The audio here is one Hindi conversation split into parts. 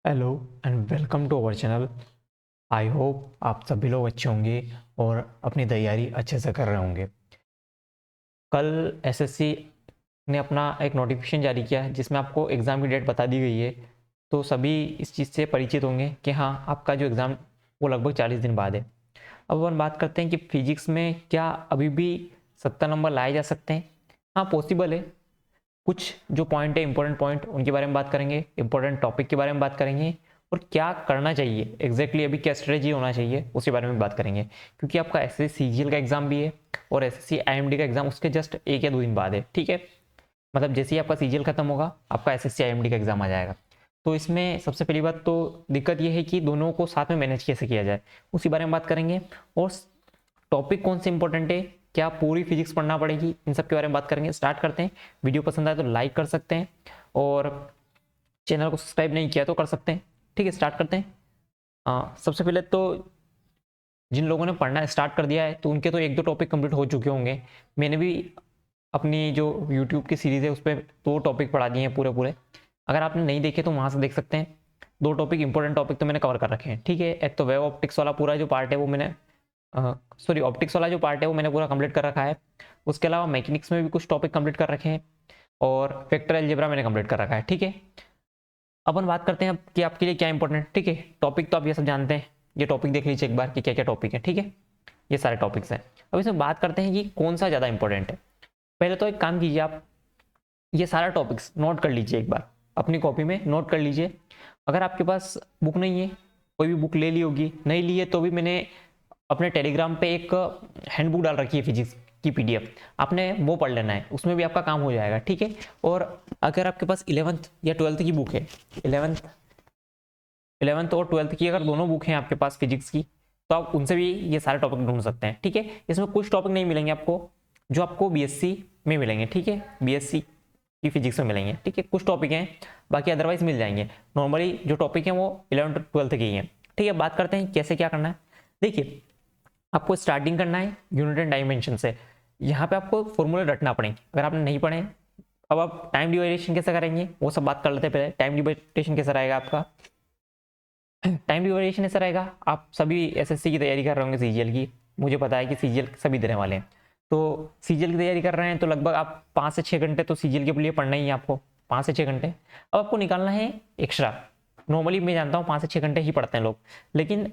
Hello and welcome to our channel. I hope आप सभी लोग अच्छे होंगे और अपनी तैयारी अच्छे से कर रहे होंगे। कल एसएससी ने अपना एक नोटिफिकेशन जारी किया है जिसमें आपको एग्ज़ाम की डेट बता दी गई है। तो सभी इस चीज़ से परिचित होंगे कि हाँ, आपका जो एग्ज़ाम वो लगभग 40 दिन बाद है। अब अपन बात करते हैं कि फिजिक्स में क्या अभी भी 70 नंबर लाए जा सकते हैं। हाँ, पॉसिबल है। कुछ जो पॉइंट है, इंपॉर्टेंट पॉइंट, उनके बारे में बात करेंगे, इंपॉर्टेंट टॉपिक के बारे में बात करेंगे और क्या करना चाहिए एग्जैक्टली अभी क्या स्ट्रेटेजी होना चाहिए उसके बारे में बात करेंगे। क्योंकि आपका एस एस सीजीएल का एग्जाम भी है और S S C I M D का एग्जाम उसके जस्ट 1 या 2 दिन बाद है। ठीक है, मतलब जैसे ही आपका सीजीएल खत्म होगा आपका S S C I M D का एग्जाम आ जाएगा। तो इसमें सबसे पहली बात तो दिक्कत यह है कि दोनों को साथ में मैनेज कैसे किया जाए, उसी बारे में बात करेंगे। और टॉपिक कौन से इंपॉर्टेंट है, क्या पूरी फिजिक्स पढ़ना पड़ेगी, इन सब के बारे में बात करेंगे। स्टार्ट करते हैं। वीडियो पसंद आए तो लाइक कर सकते हैं और चैनल को सब्सक्राइब नहीं किया तो कर सकते हैं। ठीक है, स्टार्ट करते हैं। सबसे पहले तो जिन लोगों ने पढ़ना स्टार्ट कर दिया है तो उनके तो 1-2 टॉपिक कंप्लीट हो चुके होंगे। मैंने भी अपनी जो यूट्यूब की सीरीज़ है उस पर 2 टॉपिक पढ़ा दिए हैं पूरे पूरे। अगर आपने नहीं देखे तो वहाँ से देख सकते हैं। 2 टॉपिक इंपॉर्टेंट टॉपिक तो मैंने कवर कर रखे हैं। ठीक है, एक तो वेव ऑप्टिक्स वाला पूरा जो पार्ट है वो मैंने सॉरी ऑप्टिक्स वाला जो पार्ट है वो मैंने पूरा कंप्लीट कर रखा है। उसके अलावा मैकेनिक्स में भी कुछ टॉपिक कंप्लीट कर रखे हैं और वेक्टर अलजेब्रा मैंने कंप्लीट कर रखा है। ठीक है, अपन बात करते हैं अब कि आपके लिए क्या इंपॉर्टेंट। ठीक है, टॉपिक तो आप ये सब जानते हैं, ये टॉपिक देख लीजिए एक बार कि क्या क्या टॉपिक है। ठीक है, ये सारे टॉपिक्स हैं। अब इसमें बात करते हैं कि कौन सा ज़्यादा इंपॉर्टेंट है। पहले तो एक काम कीजिए, आप ये सारा टॉपिक्स नोट कर लीजिए, एक बार अपनी कॉपी में नोट कर लीजिए। अगर आपके पास बुक नहीं है, कोई भी बुक ले ली होगी, नहीं ली है तो भी मैंने अपने टेलीग्राम पे एक हैंडबुक डाल रखी है फिजिक्स की पीडीएफ, आपने वो पढ़ लेना है, उसमें भी आपका काम हो जाएगा। ठीक है, और अगर आपके पास 11th या 12th की बुक है, 11th और 12th की अगर दोनों बुक हैं आपके पास फिजिक्स की, तो आप उनसे भी ये सारे टॉपिक ढूंढ सकते हैं। ठीक है, इसमें कुछ टॉपिक नहीं मिलेंगे आपको जो आपको बीएससी में मिलेंगे। ठीक है, बीएससी की फिजिक्स में मिलेंगे। ठीक है, कुछ टॉपिक हैं, बाकी अदरवाइज मिल जाएंगे। नॉर्मली जो टॉपिक हैं वो 11th-12th के ही हैं। ठीक है, बात करते हैं कैसे क्या करना है। देखिए, आपको स्टार्टिंग करना है यूनिट एंड डायमेंशन से। यहाँ पे आपको फॉर्मूले रटना पड़ेंगे अगर आपने नहीं पढ़े। अब आप टाइम डिवाइडेशन कैसे करेंगे वो सब बात कर लेते हैं। पहले टाइम डिवाइडेशन कैसा रहेगा आपका। टाइम डिवाइडेशन ऐसा रहेगा, आप सभी एसएससी की तैयारी कर रहे होंगे सीजीएल की, मुझे पता है कि सीजीएल सभी देने वाले हैं। तो सीजीएल की तैयारी कर रहे हैं तो लगभग आप 5 से 6 घंटे तो सीजीएल के लिए पढ़ना ही है आपको, 5 से 6 घंटे। अब आपको निकालना है एक्स्ट्रा। नॉर्मली मैं जानता हूँ 5 से 6 घंटे ही पढ़ते हैं लोग, लेकिन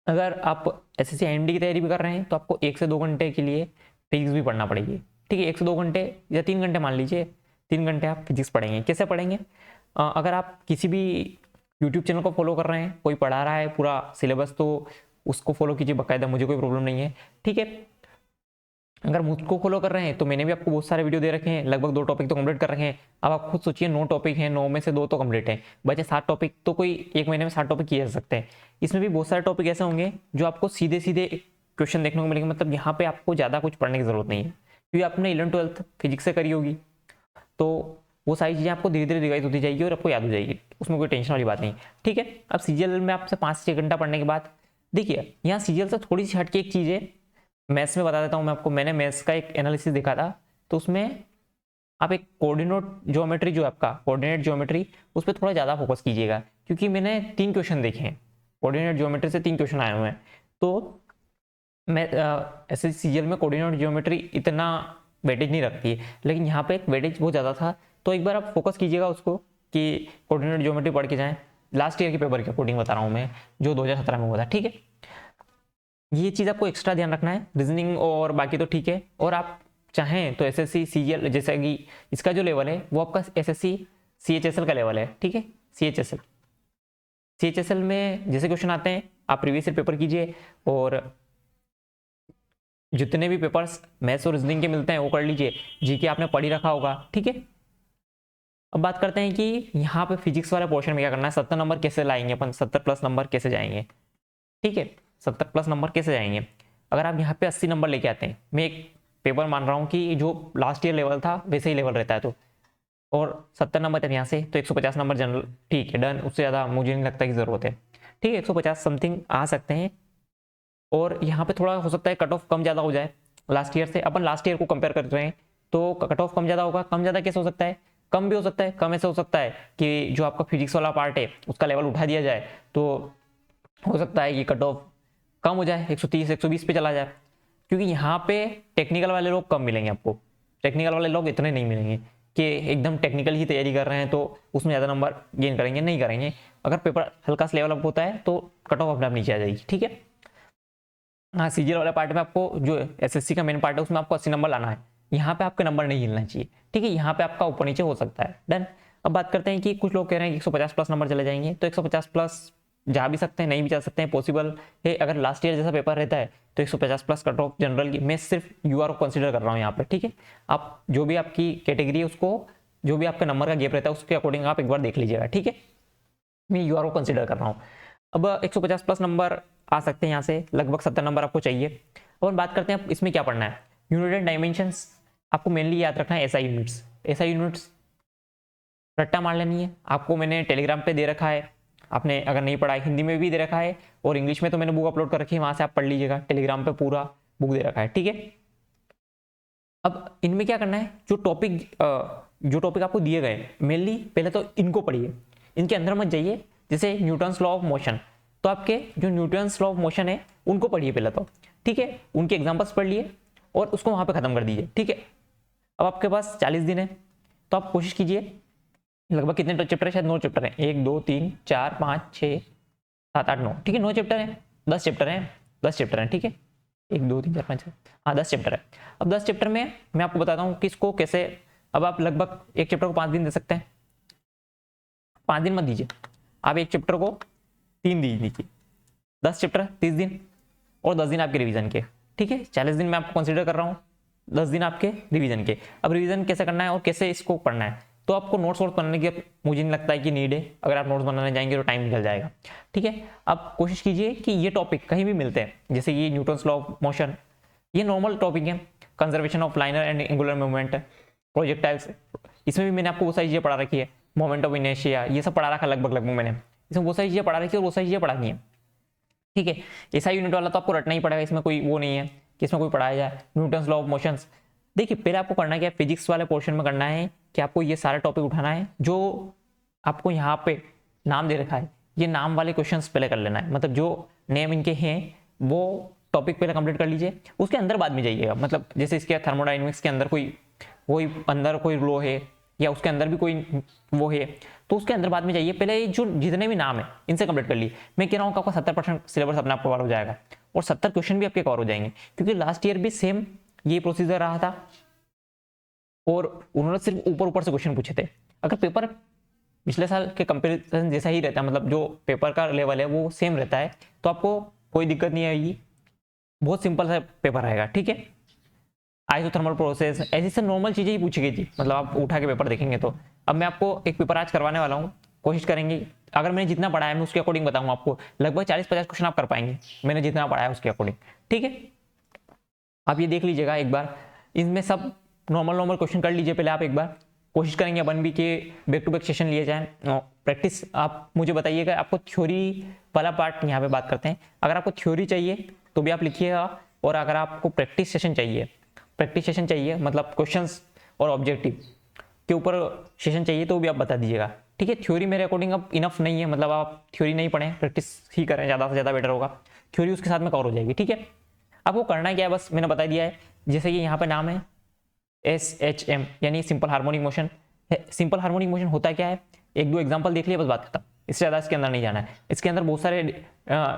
अगर आप एसएससी आईएमडी की तैयारी भी कर रहे हैं तो आपको 1 से 2 घंटे के लिए फिजिक्स भी पढ़ना पड़ेगी। ठीक है, 1 से 2 घंटे या 3 घंटे मान लीजिए, 3 घंटे आप फिजिक्स पढ़ेंगे। कैसे पढ़ेंगे, अगर आप किसी भी यूट्यूब चैनल को फॉलो कर रहे हैं, कोई पढ़ा रहा है पूरा सिलेबस, तो उसको फॉलो कीजिए बाकायदा, मुझे कोई प्रॉब्लम नहीं है। ठीक है, अगर मुझको फॉलो कर रहे हैं तो मैंने भी आपको बहुत सारे वीडियो दे रखे हैं, लगभग 2 टॉपिक तो कंप्लीट कर रखे हैं। अब आप खुद सोचिए, 9 टॉपिक हैं, 9 में से 2 तो कंप्लीट है, बचे 7 टॉपिक। तो कोई 1 महीने में 7 टॉपिक किए जा सकते हैं। इसमें भी बहुत सारे टॉपिक ऐसे होंगे जो आपको सीधे सीधे क्वेश्चन देखने को मिलेंगे, मतलब यहाँ पे आपको ज़्यादा कुछ पढ़ने की जरूरत नहीं है क्योंकि आपने 11th-12th फिजिक्स से करी होगी। तो वो सारी चीज़ें आपको धीरे धीरे रिवाइज होती जाएगी और आपको याद हो जाएगी, उसमें कोई टेंशन वाली बात नहीं। ठीक है, अब सीजीएल में आपसे 5 से 6 घंटा पढ़ने के बाद, देखिए यहाँ सीजीएल से थोड़ी सी हटके एक चीज़ है, मैथ्स में बता देता हूँ मैं आपको। मैंने मैथ्स का एक एनालिसिस देखा था, तो उसमें आप एक कोऑर्डिनेट ज्योमेट्री, जो आपका कोऑर्डिनेट ज्योमेट्री, उस पर थोड़ा ज़्यादा फोकस कीजिएगा क्योंकि मैंने 3 क्वेश्चन देखे हैं कोऑर्डिनेट ज्योमेट्री से, 3 क्वेश्चन आए हुए हैं। तो मैं ऐसे सीजीएल में कोऑर्डिनेट ज्योमेट्री इतना वेटेज नहीं रखती है, लेकिन यहाँ पे एक वेटेज बहुत ज़्यादा था। तो एक बार आप फोकस कीजिएगा उसको कि कोऑर्डिनेट ज्योमेट्री पढ़ के जाएं। लास्ट ईयर के पेपर के अकॉर्डिंग बता रहा हूँ मैं, जो 2017 में हुआ था। ठीक है, ये चीज़ आपको एक्स्ट्रा ध्यान रखना है, रीजनिंग और बाकी तो ठीक है। और आप चाहें तो एसएससी सीजीएल, जैसे कि इसका जो लेवल है वो आपका एसएससी सीएचएसएल का लेवल है। ठीक है, सीएचएसएल में जैसे क्वेश्चन आते हैं आप प्रीवियस ईयर पेपर कीजिए और जितने भी पेपर्स मैथ्स और रीजनिंग के मिलते हैं वो कर लीजिए। जीके आपने पढ़ ही रखा होगा। ठीक है, अब बात करते हैं कि यहाँ पे फिजिक्स वाले पोर्शन में क्या करना है, 70 नंबर कैसे लाएंगे अपन, 70+ नंबर कैसे जाएंगे। ठीक है, 70+ नंबर कैसे जाएंगे। अगर आप यहाँ पे 80 नंबर लेके आते हैं, मैं एक पेपर मान रहा हूँ कि जो लास्ट ईयर लेवल था वैसे ही लेवल रहता है, तो और 70 नंबर तक यहाँ से, तो 150 नंबर जनरल। ठीक है, डन, उससे ज़्यादा मुझे नहीं लगता कि ज़रूरत है। ठीक है, 150 समथिंग आ सकते हैं। और यहाँ पे थोड़ा हो सकता है कट ऑफ कम ज़्यादा हो जाए लास्ट ईयर से, अपन लास्ट ईयर को कंपेयर कर रहे हैं तो कट ऑफ कम ज़्यादा होगा। कम ज़्यादा कैसे हो सकता है, कम भी हो सकता है। कम ऐसे हो सकता है कि जो आपका फिजिक्स वाला पार्ट है उसका लेवल उठा दिया जाए, तो हो सकता है कि कट ऑफ कम हो जाए, 130 120 पे चला जाए, क्योंकि यहाँ पे टेक्निकल वाले लोग कम मिलेंगे आपको। टेक्निकल वाले लोग इतने नहीं मिलेंगे कि एकदम टेक्निकल ही तैयारी कर रहे हैं तो उसमें ज़्यादा नंबर गेन करेंगे, नहीं करेंगे। अगर पेपर हल्का सा लेवल अप होता है तो कट ऑफ अपने आप नीचे आ जाएगी, ठीक है। हाँ, सीजीएल वाले पार्ट में आपको जो एसएससी का मेन पार्ट है उसमें आपको 80 नंबर लाना है। यहाँ पे आपके नंबर नहीं हिलना चाहिए, ठीक है। यहाँ पे आपका ऊपर नीचे हो सकता है। डन। अब बात करते हैं कि कुछ लोग कह रहे हैं कि 150 प्लस नंबर चले जाएंगे, तो 150 प्लस जा भी सकते हैं, नहीं भी जा सकते हैं, पॉसिबल है। अगर लास्ट ईयर जैसा पेपर रहता है तो 150 प्लस कट ऑफ जनरल की, मैं सिर्फ यूआर को कंसिडर कर रहा हूँ यहाँ पे, ठीक है। आप जो भी आपकी कैटेगरी है उसको, जो भी आपका नंबर का गैप रहता है उसके अकॉर्डिंग आप एक बार देख लीजिएगा, ठीक है। मैं यूआर को कंसिडर कर रहा हूँ। अब 150 प्लस नंबर आ सकते हैं यहाँ से, लगभग 70 नंबर आपको चाहिए। और बात करते हैं इसमें क्या पढ़ना है। यूनिट एंड डायमेंशंस आपको मेनली याद रखना है। एसआई यूनिट्स, एसआई यूनिट्स रट्टा मार लेनी है। आपको मैंने टेलीग्राम पे दे रखा है, आपने अगर नहीं पढ़ा है हिंदी में भी दे रखा है, और इंग्लिश में तो मैंने बुक अपलोड कर रखी है, वहां से आप पढ़ लीजिएगा। टेलीग्राम पे पूरा बुक दे रखा है, ठीक है। अब इनमें क्या करना है, जो टॉपिक आपको दिए गए मेनली पहले तो इनको पढ़िए, इनके अंदर मत जाइए। जैसे न्यूटन्स लॉ ऑफ मोशन, तो आपके जो न्यूटन्स लॉ ऑफ मोशन है उनको पढ़िए पहले तो, ठीक है। उनके एग्जांपल्स पढ़ लिए और उसको वहां पे खत्म कर दीजिए, ठीक है। अब आपके पास 40 दिन है, तो आप कोशिश कीजिए, लगभग कितने चैप्टर है, शायद 9 चैप्टर है, 1 2 3 4 5 6 7 8 9, ठीक है। 9 चैप्टर है, 10 चैप्टर है, 10 चैप्टर है, ठीक है। 1 2 3 4 5 6, हाँ 10 चैप्टर है। अब 10 चैप्टर में मैं आपको बताता हूँ कि इसको कैसे। अब आप लगभग एक चैप्टर को 5 दिन दे सकते हैं, 5 दिन मत दीजिए, आप एक चैप्टर को 3 दिन दीजिए। 10 चैप्टर 30 दिन, और 10 दिन आपके रिवीजन के, ठीक है। 40 दिन मैं आपको कंसिडर कर रहा हूँ, 10 दिन आपके रिवीजन के। अब रिवीजन कैसे करना है और कैसे इसको पढ़ना है, तो आपको नोट्स वोट्स बनाने की मुझे नहीं लगता है कि नीड है। अगर आप नोट्स बनाने जाएंगे तो टाइम निकल जाएगा, ठीक है। आप कोशिश कीजिए कि ये टॉपिक कहीं भी मिलते हैं, जैसे ये न्यूटन्स लॉ ऑफ मोशन, ये नॉर्मल टॉपिक है। Conservation of liner and angular movement, projectiles, इसमें भी मैंने आपको वो सारी चीजें पढ़ा रखी है। मोमेंट ऑफ इनर्शिया, ये सब पढ़ा रखा लगभग मैंने, इसमें वो सारी चीजें पढ़ा रखी है और वो सारी चीजें पढ़ानी है, ठीक है। ऐसा यूनिट वाला तो आपको रटना ही पड़ेगा, इसमें कोई वो नहीं है कि इसमें कोई पढ़ाया जाए। न्यूटन्स लॉ ऑफ मोशंस, देखिए पहले आपको करना क्या है, फिजिक्स वाले पोर्शन में करना है कि आपको ये सारा टॉपिक उठाना है जो आपको यहाँ पे नाम दे रखा है, ये नाम वाले क्वेश्चंस पहले कर लेना है। मतलब जो नेम इनके हैं वो टॉपिक पहले कंप्लीट कर लीजिए, उसके अंदर बाद में जाइएगा। मतलब जैसे इसके थर्मोडायनेमिक्स के अंदर कोई अंदर कोई लो है या उसके अंदर भी कोई वो है, तो उसके अंदर बाद में जाइए। पहले जो जितने भी नाम है इनसे कंप्लीट कर लिए। मैं कह रहा हूँ कि आपका 70% सिलेबस अपने आप कवर हो जाएगा और 70 क्वेश्चन भी आपके कवर हो जाएंगे, क्योंकि लास्ट ईयर भी सेम ये प्रोसीजर रहा था और उन्होंने सिर्फ ऊपर ऊपर से क्वेश्चन पूछे थे। अगर पेपर पिछले साल के कंपेरिजन जैसा ही रहता है, मतलब जो पेपर का लेवल है वो सेम रहता है, तो आपको कोई दिक्कत नहीं आएगी, बहुत सिंपल सा पेपर रहेगा, ठीक है। आइसोथर्मल प्रोसेस, ऐसी सब नॉर्मल चीजें ही पूछी गई थी, मतलब आप उठा के पेपर देखेंगे तो। अब मैं आपको एक पेपर आज करवाने वाला हूँ, कोशिश करेंगे, अगर मैंने जितना पढ़ा है मैं उसके अकॉर्डिंग बताऊंगा आपको, लगभग 40-50 क्वेश्चन आप कर पाएंगे मैंने जितना पढ़ा है उसके अकॉर्डिंग, ठीक है। आप ये देख लीजिएगा एक बार, इनमें सब नॉर्मल क्वेश्चन कर लीजिए पहले आप एक बार। कोशिश करेंगे अपन भी कि बैक टू बैक सेशन लिए जाए, प्रैक्टिस आप मुझे बताइएगा। आपको थ्योरी वाला पार्ट यहाँ पे बात करते हैं, अगर आपको थ्योरी चाहिए तो भी आप लिखिएगा, और अगर आपको प्रैक्टिस सेशन चाहिए मतलब क्वेश्चंस और ऑब्जेक्टिव के ऊपर सेशन चाहिए तो भी आप बता दीजिएगा, ठीक है। थ्योरी मेरे अकॉर्डिंग अब इनफ नहीं है, मतलब आप थ्योरी नहीं पढ़ें, प्रैक्टिस ही करें, ज़्यादा से ज़्यादा बेटर होगा। थ्योरी उसके साथ में कवर हो जाएगी, ठीक है। आपको करना क्या है, बस मैंने बता दिया है। जैसे कि यहाँ पे नाम है SHM यानी simple harmonic motion. Simple harmonic motion होता क्या है, 1-2 एग्जाम्पल देख लिया, बस बात खत्म, इससे ज़्यादा इसके अंदर नहीं जाना है। इसके अंदर बहुत सारे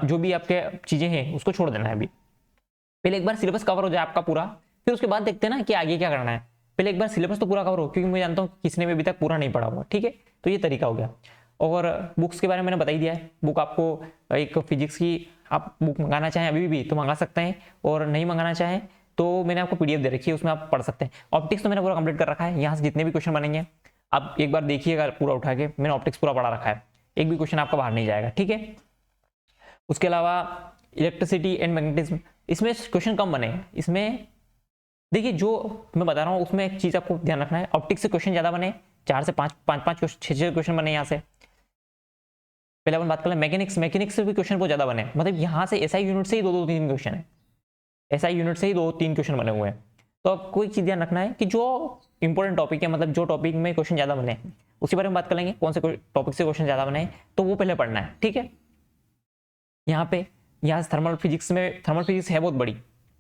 जो भी आपके चीज़ें हैं उसको छोड़ देना है। अभी पहले एक बार सिलेबस कवर हो जाए आपका पूरा, फिर उसके बाद देखते हैं ना कि आगे क्या करना है। पहले एक बार सिलेबस तो पूरा कवर हो, क्योंकि मैं जानता हूँ किसी ने भी अभी तक पूरा नहीं पढ़ा हुआ, ठीक है। तो ये तरीका हो गया। और बुक्स के बारे में मैंने बता ही दिया है। बुक आपको एक फिजिक्स की आप बुक मंगाना चाहें अभी भी तो मंगा सकते हैं, और नहीं मंगाना चाहें तो मैंने आपको PDF दे रखी है, उसमें आप पढ़ सकते हैं। ऑप्टिक्स तो मैंने पूरा कंप्लीट कर रखा है, यहाँ से जितने भी क्वेश्चन बनेंगे आप एक बार देखिएगा पूरा उठा के, मैंने ऑप्टिक्स पूरा पढ़ा रखा है, एक भी क्वेश्चन आपका बाहर नहीं जाएगा, ठीक है। उसके अलावा इलेक्ट्रिसिटी एंड मैग्नेटिज्म, इसमें क्वेश्चन कम बने। इसमें देखिए जो मैं बता रहा हूँ उसमें एक चीज आपको ध्यान रखना है, ऑप्टिक्स से क्वेश्चन ज्यादा बने, 4 से 5 6 क्वेश्चन बने यहाँ से। पहले अपन बात कर लें मैकेनिक्स से भी क्वेश्चन बहुत ज्यादा बने, मतलब यहाँ से SI यूनिट से ही 2-3 क्वेश्चन है, SI यूनिट से ही 2-3 क्वेश्चन बने हुए हैं। तो आपको एक चीज ध्यान रखना है कि जो इंपॉर्टेंट टॉपिक है, मतलब जो टॉपिक में क्वेश्चन ज़्यादा बने उसके बारे में बात कर लेंगे, कौन से टॉपिक से क्वेश्चन ज़्यादा बने तो वो पहले पढ़ना है, ठीक है। यहाँ से थर्मल फिजिक्स है बहुत बड़ी,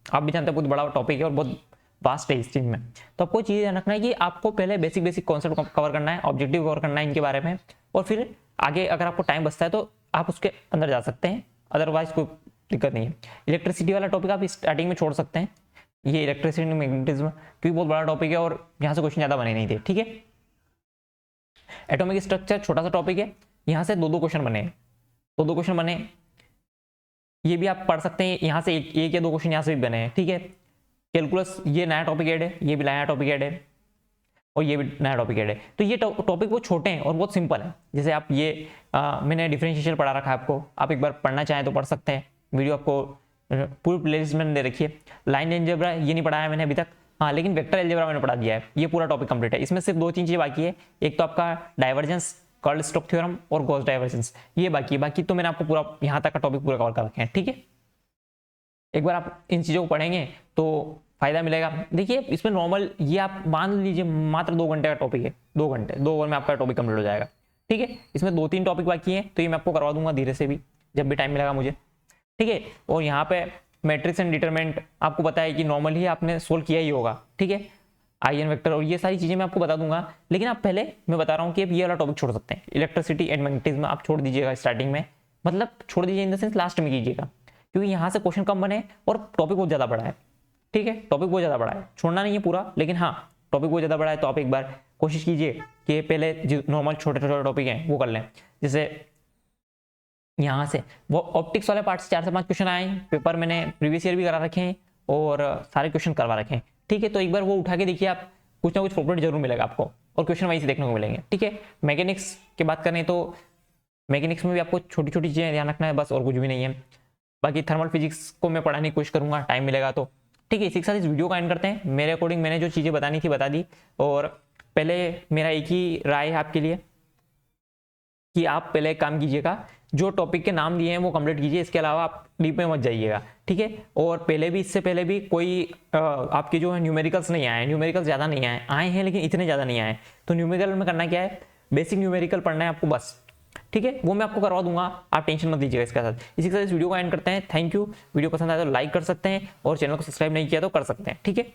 आप भी जानते हैं बहुत बड़ा टॉपिक है और बहुत वास्ट है इस चीज में। तो आपको चीज़ ध्यान रखना है कि आपको पहले बेसिक कॉन्सेप्ट कवर करना है, ऑब्जेक्टिव कवर करना है इनके बारे में, और फिर आगे अगर आपको टाइम बचता है तो आप उसके अंदर जा सकते हैं, अदरवाइज कोई दिक्कत नहीं है। इलेक्ट्रिसिटी वाला टॉपिक आप स्टार्टिंग में छोड़ सकते हैं, ये इलेक्ट्रिसिटी मैग्नेटिज्म क्योंकि बहुत बड़ा टॉपिक है और यहाँ से क्वेश्चन ज़्यादा बने नहीं थे, ठीक है। एटॉमिक स्ट्रक्चर छोटा सा टॉपिक है, यहाँ से दो क्वेश्चन बने, ये भी आप पढ़ सकते हैं, यहाँ से एक या दो क्वेश्चन यहाँ से भी बने हैं, ठीक है। कैलकुलस ये नया टॉपिक ऐड है, ये भी नया टॉपिक ऐड है, और ये भी नया टॉपिक ऐड है। तो ये टॉपिक बहुत छोटे हैं और बहुत सिंपल है। जैसे आप ये मैंने डिफरेंशिएशन पढ़ा रखा है आपको, आप एक बार पढ़ना चाहें तो पढ़ सकते हैं, वीडियो आपको पूरी प्लेलिस्ट में दे रखी है। लाइन अलजेब्रा ये नहीं पढ़ाया मैंने अभी तक, हाँ, लेकिन वेक्टर अलजेब्रा मैंने पढ़ा दिया है। ये पूरा टॉपिक कंप्लीट है, इसमें सिर्फ 2-3 चीज़ें बाकी है, एक तो आपका डाइवर्जेंस, कर्ल स्टोक थ्योरम और गॉस डाइवर्जेंस, ये बाकी तो मैंने आपको पूरा यहाँ तक का टॉपिक पूरा कवर कर रखे हैं, ठीक है। एक बार आप इन चीज़ों को पढ़ेंगे तो फायदा मिलेगा। देखिए इसमें नॉर्मल ये आप मान लीजिए मात्र 2 घंटे का टॉपिक है, 2 घंटे 2 ओवर में आपका टॉपिक कंप्लीट हो जाएगा, ठीक है। इसमें 2-3 टॉपिक बाकी हैं तो ये मैं आपको करवा दूंगा धीरे से भी, जब भी टाइम मिलेगा मुझे, ठीक है। और यहाँ पे मैट्रिक्स एंड डिटरमिनेंट आपको पता है कि नॉर्मली आपने सोल्व किया ही होगा, ठीक है। आईएन वेक्टर और ये सारी चीज़ें मैं आपको बता दूंगा, लेकिन आप पहले मैं बता रहा हूँ कि आप ये वाला टॉपिक छोड़ सकते हैं, इलेक्ट्रिसिटी एंड मैग्नेटिज्म आप छोड़ दीजिएगा स्टार्टिंग में, मतलब छोड़ दीजिए इन द सेंस लास्ट में कीजिएगा, क्योंकि यहाँ से क्वेश्चन कम बने और टॉपिक बहुत ज़्यादा बड़ा है, ठीक है। टॉपिक बहुत ज़्यादा बड़ा है, छोड़ना नहीं है पूरा, लेकिन हाँ टॉपिक बहुत ज़्यादा बड़ा है तो आप एक बार कोशिश कीजिए कि पहले जो नॉर्मल छोटे टॉपिक हैं वो कर लें। जैसे यहाँ से वो ऑप्टिक्स वाले पार्ट से 4 से 5 क्वेश्चन आए पेपर, मैंने प्रीवियस ईयर भी करा रखे हैं और सारे क्वेश्चन करवा रखे हैं, ठीक है। तो एक बार वो उठा के देखिए, आप कुछ ना कुछ प्रॉपर्टी जरूर मिलेगा आपको और क्वेश्चन वाइज देखने को मिलेंगे, ठीक है। मैकेनिक्स की बात करें तो मैकेनिक्स में भी आपको छोटी छोटी चीज़ें ध्यान रखना है, बस और कुछ भी नहीं है। बाकी थर्मल फिजिक्स को मैं पढ़ाने की कोशिश करूंगा, टाइम मिलेगा तो, ठीक है। इसी के साथ इस वीडियो का एंड करते हैं। मेरे अकॉर्डिंग मैंने जो चीज़ें बतानी थी बता दी, और पहले मेरा एक ही राय है आपके लिए कि आप पहले काम कीजिएगा, जो टॉपिक के नाम दिए हैं वो कंप्लीट कीजिए, इसके अलावा आप डीप में मत जाइएगा, ठीक है। और पहले भी, इससे पहले भी कोई आपके जो है न्यूमेरिकल्स नहीं आए, न्यूमेरिकल्स ज़्यादा नहीं आए हैं लेकिन इतने ज़्यादा नहीं आए, तो न्यूमेरिकल में करना क्या है, बेसिक न्यूमेरिकल पढ़ना है आपको बस, ठीक है। वो मैं आपको करवा दूंगा, आप टेंशन मत लीजिएगा इसके साथ। इसी के साथ इस वीडियो को एंड करते हैं। Thank you. वीडियो पसंद आया तो लाइक कर सकते हैं और चैनल को सब्सक्राइब नहीं किया तो कर सकते हैं, ठीक है।